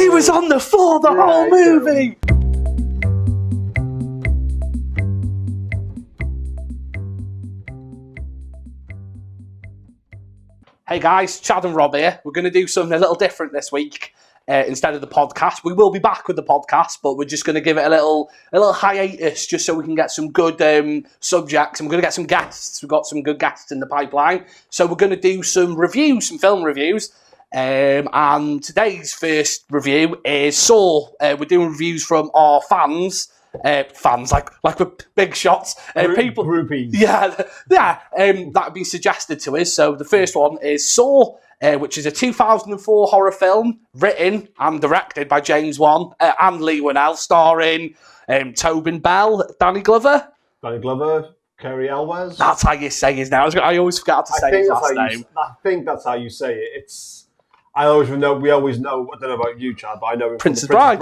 He was on the floor the whole movie. Hey guys, Chad and Rob here. We're going to do something a little different this week. Instead of the podcast, we will be back with the podcast, but we're just going to give it a little hiatus, just so we can get some good subjects, and we're going to get some guests. We've got some good guests in the pipeline, so we're going to do some reviews, some film reviews. And today's first review is Saw. We're doing reviews from our fans like with big shots, people, groupies. that have been suggested to us. So the first one is Saw, which is a 2004 horror film written and directed by James Wan and Lee Winnell, starring Tobin Bell, Danny Glover, Cary Elwes. That's how you say his name. I always forget to say his last name. I think that's how you say it. We always know. I don't know about you, Chad, but I know him from Princess Bride.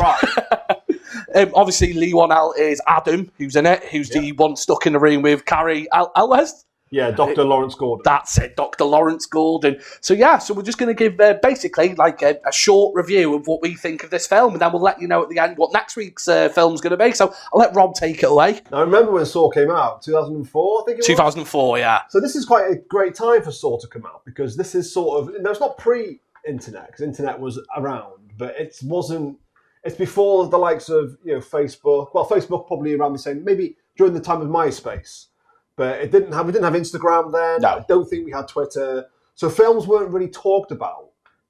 Obviously, Lee Winnell is Adam, who's in it, who's the one stuck in the room with Cary Elwes. Yeah, Dr. Lawrence Gordon. That's it, Dr. Lawrence Gordon. So we're just going to give basically like a short review of what we think of this film, and then we'll let you know at the end what next week's film's going to be. So I'll let Rob take it away. I remember when Saw came out, 2004, I think it was? 2004, yeah. So this is quite a great time for Saw to come out, because this is sort of, it's not pre-internet, because internet was around, but it's before the likes of, Facebook. Well, Facebook probably around the same, maybe during the time of MySpace. But we didn't have Instagram then. No. I don't think we had Twitter. So films weren't really talked about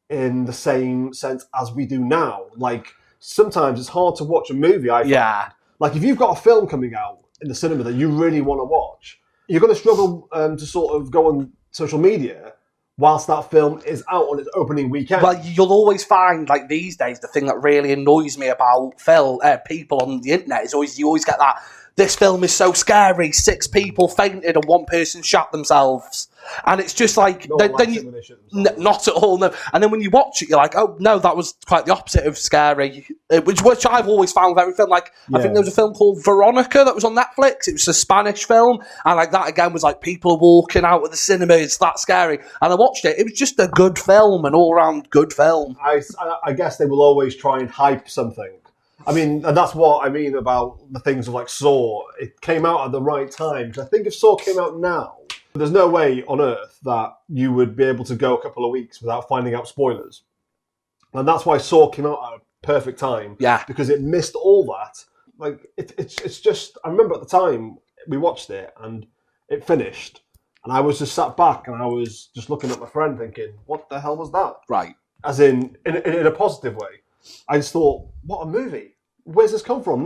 in the same sense as we do now. Like, sometimes it's hard to watch a movie, I find. Yeah. Like, if you've got a film coming out in the cinema that you really want to watch, you're going to struggle to sort of go on social media whilst that film is out on its opening weekend. Well, you'll always find, like these days, the thing that really annoys me about people on the internet is you always get that, this film is so scary, 6 people fainted and 1 person shot themselves. And it's just like, not at all, no. And then when you watch it, you're like, oh, no, that was quite the opposite of scary, which I've always found with every film. Like, I think there was a film called Veronica that was on Netflix. It was a Spanish film. And like that, again, was like people walking out of the cinema. It's that scary. And I watched it. It was just a good film, an all-round good film. I guess they will always try and hype something. I mean, and that's what I mean about the things of like Saw. It came out at the right time. Because I think if Saw came out now, there's no way on earth that you would be able to go a couple of weeks without finding out spoilers. And that's why Saw came out at a perfect time. Yeah. Because it missed all that. Like, it's just, I remember at the time we watched it and it finished. And I was just sat back and I was just looking at my friend thinking, what the hell was that? Right. As in a positive way. I just thought, what a movie. Where's this come from?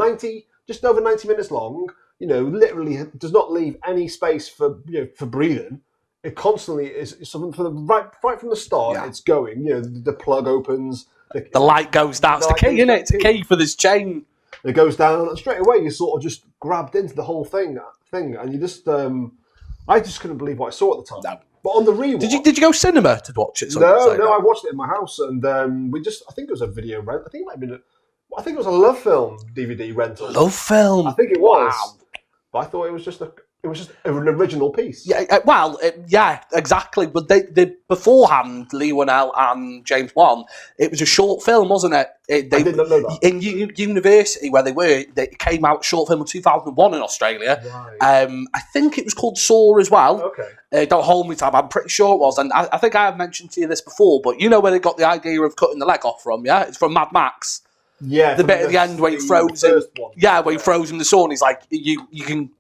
Just over 90 minutes long, literally does not leave any space for breathing. It constantly is something right from the start. Yeah. It's going, the plug opens. The light goes down. It's the key, isn't it? It's the key for this chain. It goes down and straight away you're sort of just grabbed into the whole thing. And you just, I just couldn't believe what I saw at the time. No. But on the rewatch... Did you go cinema to watch it? No, I watched it in my house, and I think it was a video rent. I think it was a Love Film DVD rental. Love Film? I think it was. Wow. But I thought it was just an original piece. Yeah, exactly. But they beforehand, Lee Winnell and James Wan, it was a short film, wasn't it? I did not know that. In university where they came out short film in 2001 in Australia. Right. I think it was called Saw as well. Okay. Don't hold me to that, I'm pretty sure it was. And I think I have mentioned to you this before, but you know where they got the idea of cutting the leg off from, yeah? It's from Mad Max. Yeah, the bit at the end where he throws him. Yeah, where he throws him the saw, and he's like, you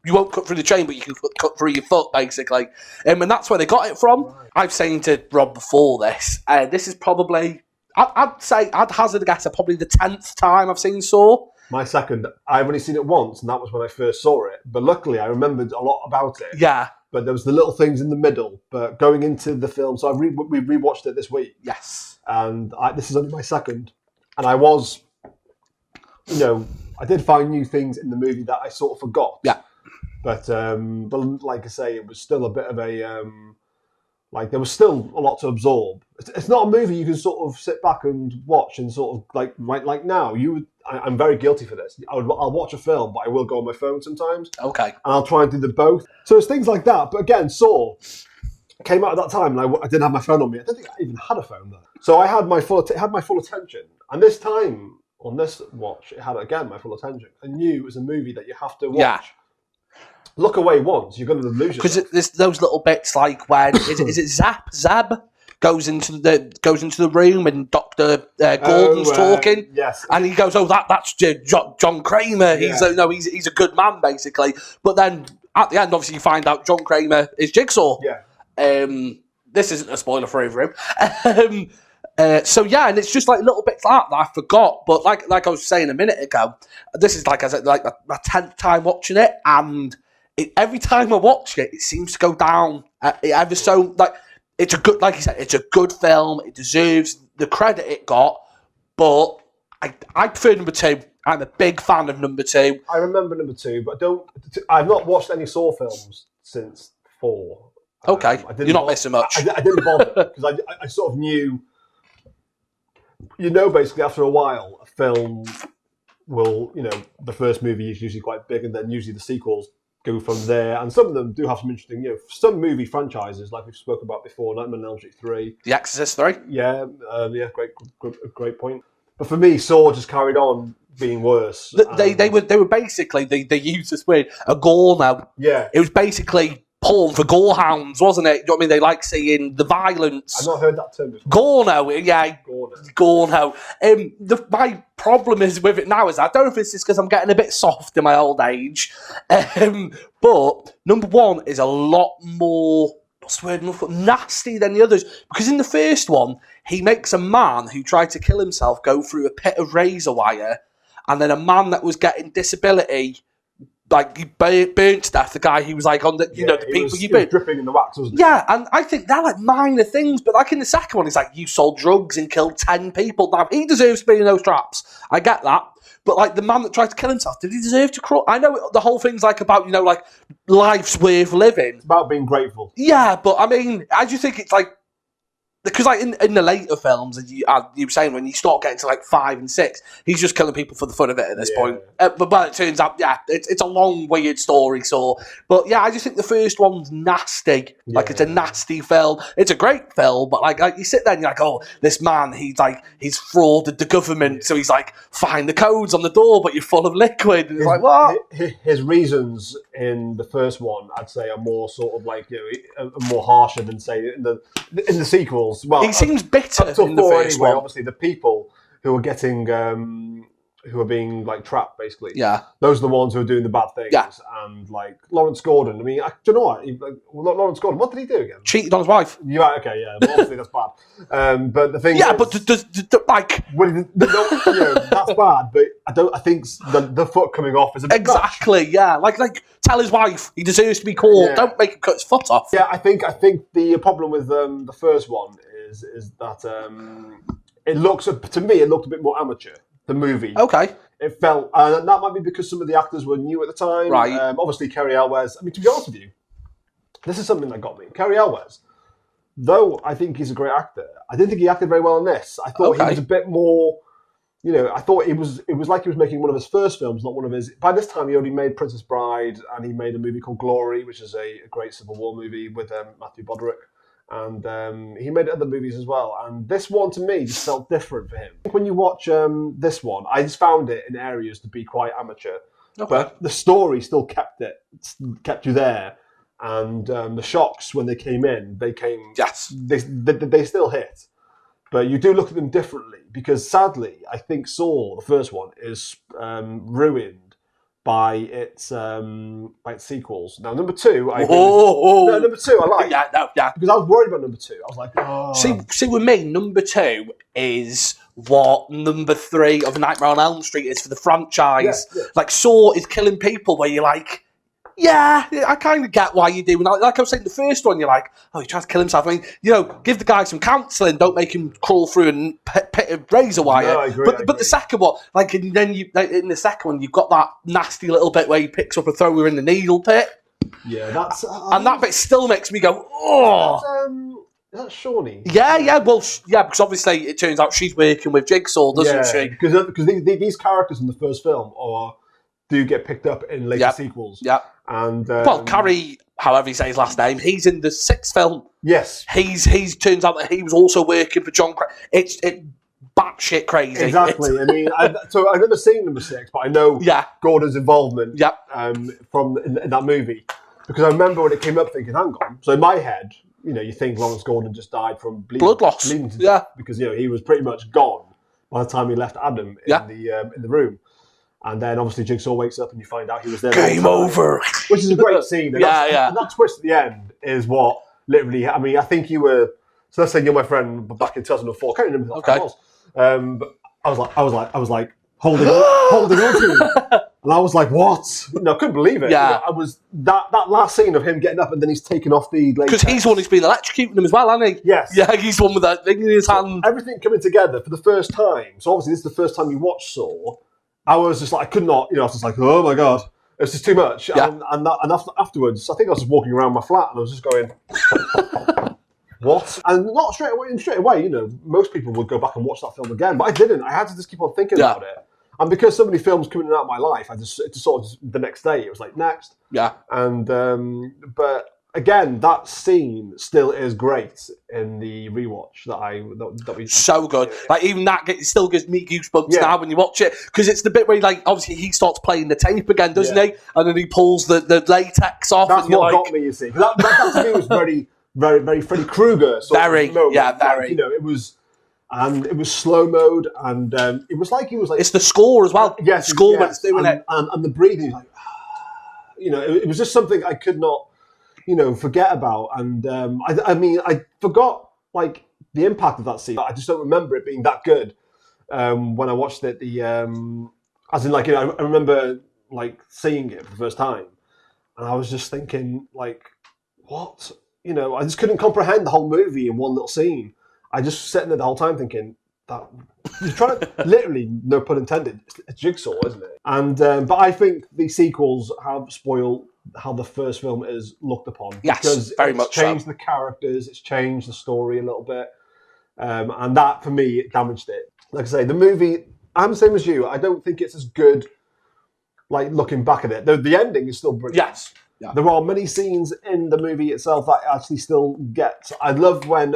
won't cut through the chain, but you can cut through your foot, basically. And that's where they got it from. Right. I've saying to Rob before this is probably, I'd hazard a guess at probably the 10th time I've seen Saw. My second. I've only seen it once, and that was when I first saw it. But luckily, I remembered a lot about it. Yeah. But there was the little things in the middle. But going into the film, so we rewatched it this week. Yes. And this is only my second, and I was. I did find new things in the movie that I sort of forgot. Yeah. But like I say, it was still a bit of a there was still a lot to absorb. It's not a movie you can sort of sit back and watch and sort of like now. I'm very guilty for this. I'll watch a film, but I will go on my phone sometimes. Okay. And I'll try and do the both. So it's things like that. But again, Saw came out at that time, and I didn't have my phone on me. I don't think I even had a phone then. So I had my full attention, And this time, on this watch, it had, again, my full attention. I knew it was a movie that you have to watch. Yeah. Look away once, you're going to lose yourself. Because there's those little bits like when, is it Zab? Goes into the room and Dr. Gordon's talking. Yes. And he goes, that's John Kramer. He's a good man, basically. But then at the end, obviously, you find out John Kramer is Jigsaw. Yeah. This isn't a spoiler for him. And it's just like little bits like that I forgot. But like I was saying a minute ago, this is like my 10th time watching it, and every time I watch it, it seems to go down ever so like. It's a good, like you said, it's a good film. It deserves the credit it got, but I prefer number 2. I'm a big fan of number 2. I remember number 2, but I've not watched any Saw films since 4. Okay, you're not missing much. I didn't bother because I sort of knew, basically after a while, a film will, the first movie is usually quite big, and then usually the sequels go from there, and some of them do have some interesting, some movie franchises like we've spoken about before, Nightmare on Elm Street 3, The Exorcist 3. Yeah, great point. But for me, Saw just carried on being worse. They were basically they used this word a gore now. Yeah, it was basically porn for gorehounds, wasn't it? You know what I mean? They like seeing the violence. I've not heard that term before. Gorno, yeah. Gorno. My problem is with it now is I don't know if it's just because I'm getting a bit soft in my old age, but number 1 is a lot more, what's the word, nasty than the others. Because in the first one, he makes a man who tried to kill himself go through a pit of razor wire, and then a man that was getting disability, like, he burnt to death the guy who was like on the, the people you burnt. Dripping in the wax, wasn't it? Yeah, and I think they're like minor things, but like in the second one, he's like, you sold drugs and killed 10 people. Now, he deserves to be in those traps. I get that. But like the man that tried to kill himself, did he deserve to crawl? I know the whole thing's like about, like life's worth living. It's about being grateful. Yeah, but I mean, I just think it's like, because like in the later films, as you were saying, when you start getting to like 5 and 6, he's just killing people for the fun of it at this point. But it turns out, it's a long, weird story. But yeah, I just think the first one's nasty. Like it's a nasty film. It's a great film, but like you sit there and you're like, oh, this man, he's frauded the government, so he's like, find the codes on the door, but you're full of liquid. And it's like, what? His reasons in the first one, I'd say, are more sort of like more harsher than say in the sequels. Well, he seems bitter up till in the 4 first anyway. one. Obviously, the people who are getting, who are being like trapped, basically. Yeah, those are the ones who are doing the bad things. Yeah. And like Lawrence Gordon. I mean, do you know what? Lawrence Gordon. What did he do again? Cheated on his wife. Okay, yeah. Well, obviously, that's bad. But the thing, yeah, is, but like, that's bad. But I think the foot coming off is a bit exactly. Much. Yeah, like tell his wife he deserves to be caught. Yeah. Don't make him cut his foot off. Yeah, I think the problem with the first one is that it looks, to me, it looked a bit more amateur. The movie. Okay. It felt, and that might be because some of the actors were new at the time. Right. Obviously, Cary Elwes. I mean, to be honest with you, this is something that got me. Cary Elwes, though I think he's a great actor, I didn't think he acted very well in this. I thought he was a bit more, I thought it was like he was making one of his first films, not one of his. By this time, he already made Princess Bride, and he made a movie called Glory, which is a great Civil War movie with Matthew Broderick. And he made other movies as well. And this one, to me, just felt different for him. When you watch this one, I just found it in areas to be quite amateur. Okay. But the story still kept you there. And the shocks, when they came in, Yes. They still hit. But you do look at them differently. Because sadly, I think Saw, the first one, is ruined by its sequels. Now, number 2, number 2 I like. Yeah. Because I was worried about number 2. I was like, oh. See, with me, number 2 is what number 3 of Nightmare on Elm Street is for the franchise. Yeah. Like, Saw is killing people where you're like, yeah, I kind of get why you're doing that. Like I was saying, the first one, you're like, oh, he tries to kill himself. I mean, give the guy some counselling. Don't make him crawl through a pit of razor wire. No, I agree. But the second one, and then in the second one, you've got that nasty little bit where he picks up a thrower in the needle pit. Yeah, that's... and that bit still makes me go, oh. That's Shawnee. Yeah, well, because obviously it turns out she's working with Jigsaw, doesn't she? Because these characters in the first film do get picked up in later sequels. Yeah. And well, Carrie, however you say his last name, he's in the 6th film. Yes. He's turns out that he was also working for John Kramer. It batshit crazy. Exactly. I mean, so I've never seen number 6, but I know Gordon's involvement from in that movie, because I remember when it came up thinking, hang on. So in my head, you think Lawrence Gordon just died from blood loss, because he was pretty much gone by the time he left Adam in the room. And then obviously Jigsaw wakes up and you find out he was there. Game over. Which is a great scene. And and that twist at the end is what literally, I mean, I think you were, so let's say you're my friend back in 2004. I can't remember what it was. But I was like holding on to him. And I was like, what? I couldn't believe it. Yeah. I was, that last scene of him getting up and then he's taking off the latex. Because he's the one who's been electrocuting him as well, hasn't he? Yes. Yeah, he's the one with that thing in his hand. Everything coming together for the first time. So obviously this is the first time you watch Saw. I was just like, I could not, I was just like, oh my God, it's just too much. Yeah. And afterwards, I think I was just walking around my flat and I was just going, what? And not straight away, most people would go back and watch that film again, but I didn't. I had to just keep on thinking about it. And because so many films coming out of my life, it just sort of the next day, it was like, next. Yeah. And, but again, that scene still is great in the rewatch that we... So good. Like, even that still gives me goosebumps now when you watch it, because it's the bit where, like, obviously he starts playing the tape again, doesn't he? And then he pulls the latex off. That's and what got me, you see. That to me was very, very, very Freddy Krueger sort of moment. Yeah, very. Like, it was... And it was slow mode, and it was like he was like... It's the score as well. Yes. The score when it's doing it. And the breathing, like... it was just something I could not... forget about. And I mean, I forgot like the impact of that scene. I just don't remember it being that good when I watched it. As in, like, I remember like seeing it for the first time, and I was just thinking, like, what? I just couldn't comprehend the whole movie in one little scene. I just sitting there the whole time thinking that you're trying to literally, no pun intended, it's Jigsaw, isn't it? And but I think the sequels have spoiled how the first film is looked upon. Yes, because very much it's changed the characters, it's changed the story a little bit. And that, for me, it damaged it. Like I say, the movie, I'm the same as you, I don't think it's as good, like, looking back at it. The ending is still brilliant. Yes. Yeah. There are many scenes in the movie itself that I actually still get. I love when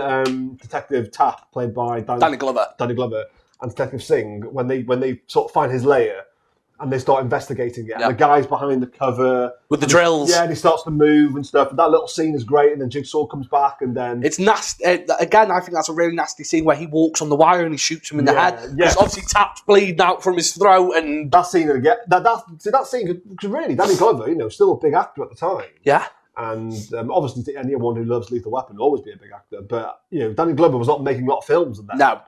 Detective Tapp, played by Danny Glover, and Detective Singh, when they sort of find his lair and they start investigating it. And the guy's behind the cover with the drills. Yeah, and he starts to move and stuff. And that little scene is great. And then Jigsaw comes back, and then it's nasty. Again, I think that's a really nasty scene where he walks on the wire and he shoots him in the head. Because obviously Tapp's bleeding out from his throat, and that scene again. That scene, because really, Danny Glover, still a big actor at the time. Yeah. And obviously, anyone who loves Lethal Weapon will always be a big actor. But Danny Glover was not making a lot of films in that. No.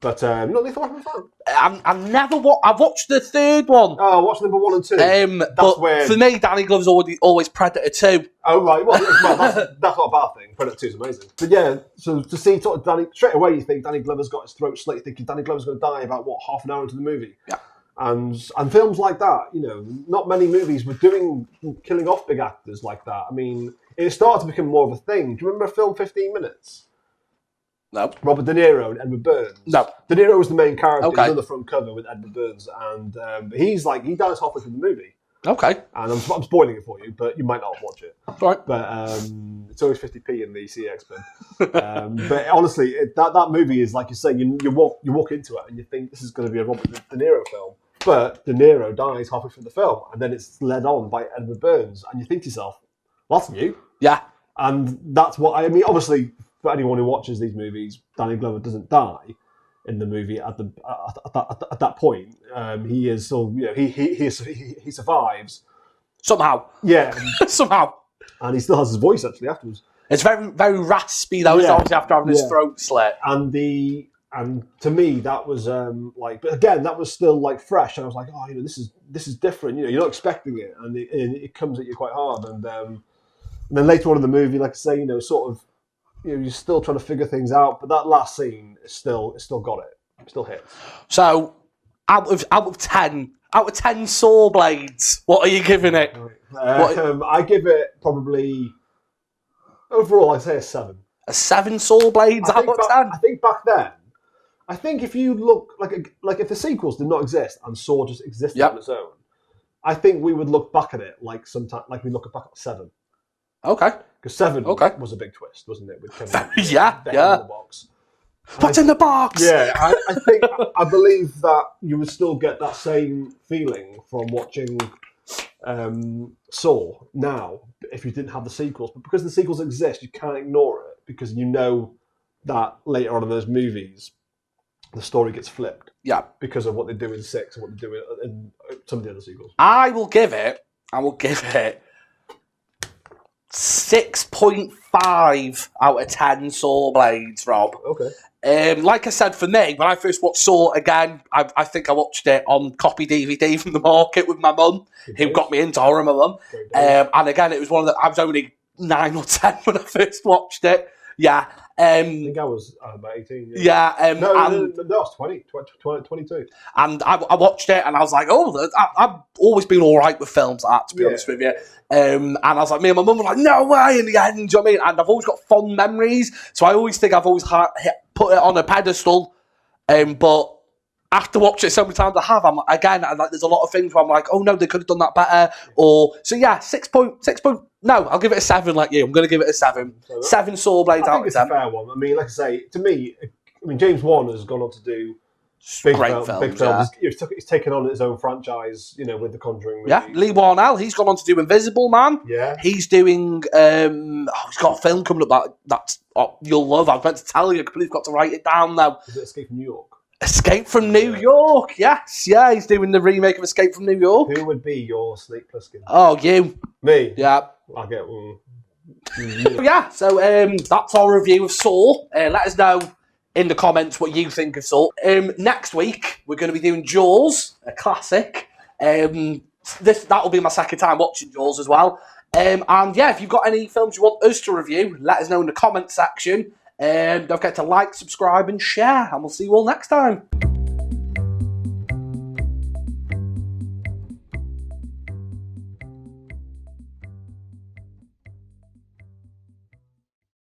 But you're not Lethal Weapon fan? I've watched the third one. Oh, I watched number 1 and 2. But where... for me, Danny Glover's always Predator 2. Oh, right. Well, that's not a bad thing. Predator 2 is amazing. But yeah, so to see sort of Danny, straight away you think Danny Glover's got his throat slit, thinking Danny Glover's going to die about, half an hour into the movie. Yeah. And films like that, not many movies were killing off big actors like that. I mean, it started to become more of a thing. Do you remember film 15 Minutes? No. Robert De Niro and Edward Burns. No. De Niro was the main character. Okay. He's on the front cover with Edward Burns, and he dies halfway through the movie. Okay. And I'm spoiling it for you, but you might not watch it. Right. But it's always 50p in the CX bin. But honestly, that movie is, like you say, you walk into it and you think this is going to be a Robert De Niro film. But De Niro dies halfway through the film, and then it's led on by Edward Burns, and you think to yourself, well, that's new. Yeah. And that's what I mean. Obviously, for anyone who watches these movies, Danny Glover doesn't die in the movie at that point. He is still, he survives somehow. Yeah, somehow, and he still has his voice actually afterwards. It's very, very raspy though. It's obviously after having his throat slit. And to me, that was but again, that was still like fresh. And I was like, oh, this is different. You're not expecting it, and it comes at you quite hard. And then later on in the movie, like I say, sort of, you're still trying to figure things out. But that last scene is still got it. It still hits. So, out of 10 saw blades, what are you giving it? I give it probably overall. I'd say a 7. A 7 saw blades out of 10. I think back then. I think if you look like if the sequels did not exist and Saw just existed on its own, I think we would look back at it like we look back at 7. Okay. Because 7 was a big twist, wasn't it? With Kevin, yeah. in the box. What's in the box? Yeah, I believe that you would still get that same feeling from watching Saw now if you didn't have the sequels. But because the sequels exist, you can't ignore it because you know that later on in those movies, the story gets flipped. Yeah. Because of what they do in 6 and what they do in some of the other sequels. I will give it 6.5 out of 10 Saw blades, Rob. Okay. Like I said, for me, when I first watched Saw again, I think I watched it on copy DVD from the market with my mum, who got me into horror, my mum. And again, it was I was only 9 or 10 when I first watched it. Yeah. I think I was about 18. Yeah. No, I was 22. And I watched it and I was like, I've always been all right with films like that, to be honest with you. And I was like, me and my mum were like, no way in the end, do you know what I mean? And I've always got fond memories, so I always think I've always put it on a pedestal. But after watching it so many times I have, there's a lot of things where I'm like, oh no, they could have done that better. So yeah, 6 point. No, I'll give it a 7 like you. I'm going to give it a 7. 7 Saw blades out of 10. It's a fair one. I mean, like I say, to me, James Wan has gone on to do big films. Yeah. He's taken on his own franchise, with the Conjuring movies. Yeah, Lee Warnell, he's gone on to do Invisible Man. Yeah. He's doing, he's got a film coming up that you'll love. I was meant to tell you, I completely forgot to write it down now. Is it Escape from New York? Escape from New York, yes. Yeah, he's doing the remake of Escape from New York. Who would be your Snake Plissken? Oh, you. Me? Yeah. I'll get one. Yeah, so that's our review of Saw. Let us know in the comments what you think of Saw. Next week, we're going to be doing Jaws, a classic. That'll be my second time watching Jaws as well. And yeah, if you've got any films you want us to review, let us know in the comment section. Don't forget to like, subscribe and share, and we'll see you all next time.